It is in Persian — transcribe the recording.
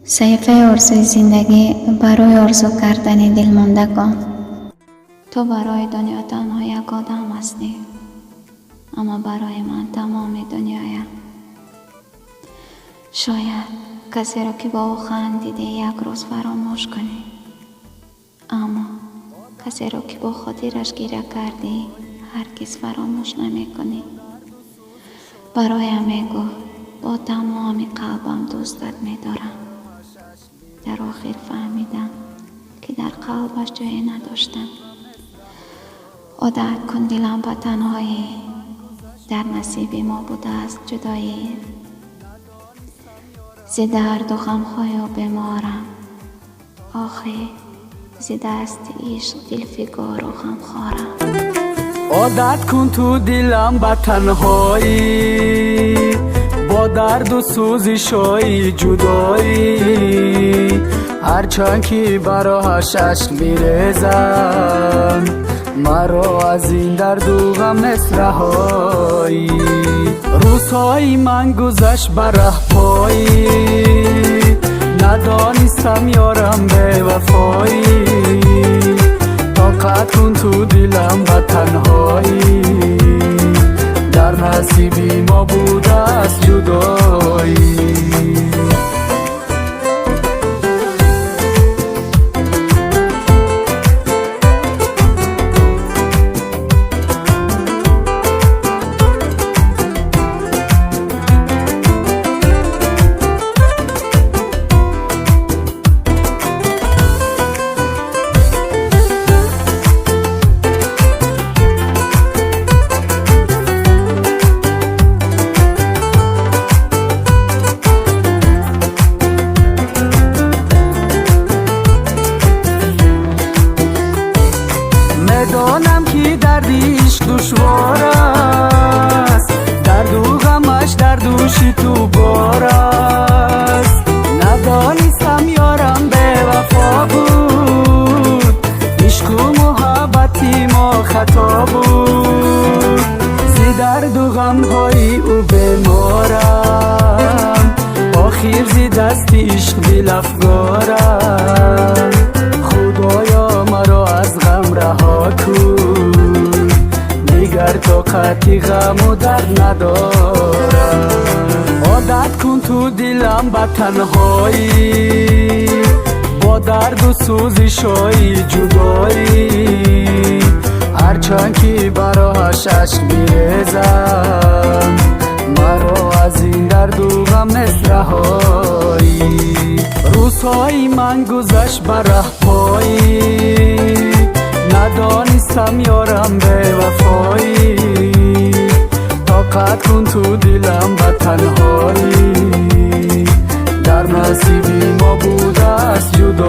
صحیفه آرزوی زندگی برای آرزو کردن دلماندگان. تو برای دنیا تنها یک آدم هستی، اما برای من تمام دنیایم. شاید کسی را که با او خندیده یک روز فراموش کنی، اما کسی را که با خاطرش گیره کردی هرگز فراموش نمی کنی. برایم میگو با تمام قلبم دوستت می‌دارم. در آخر فهمیدم که در قلبش جایی نداشتم. عادت کن دلم به تنهایی، در نصیب ما بوده است جدایی. ز درد و غم‌های و بیمارم، آخی ز دست عشق دلفگار و غمخوارم. عادت کن تو دلم به تنهایی، با درد و سوزشای جدایی. هرچند که براش اشک میریزم، مرا از این درد و غم رهایی. روزهای من گذشت بر ره پایی، ندانستم یارم به وفایی. طاقت کن تو دلم به تنهایی، در نصیبی ما بوده است جدایی. میدانم که دردیش دشوار است، درد و غمش در دوش تو بار است. ندانستم یارم به وفا بود، عشق و محبتی ما خطا بود. زی درد و غمهای او بیمارم، آخر زی دست عشق دل افگارم. خدایا مرا از غم رها کن، دیگر طاقتی غم و درد ندارم. عادت کن تو دلم به تنهایی، با درد و سوزشای جدایی. هرچند که براش اشک میریزم، مرا از این درد و غم رهایی. روزهای من گذشت بر ره پایی، ندانستم یارم به وفایی. طاقت کن تو دلم به تنهایی، در نصیبی ما بوده است جدا.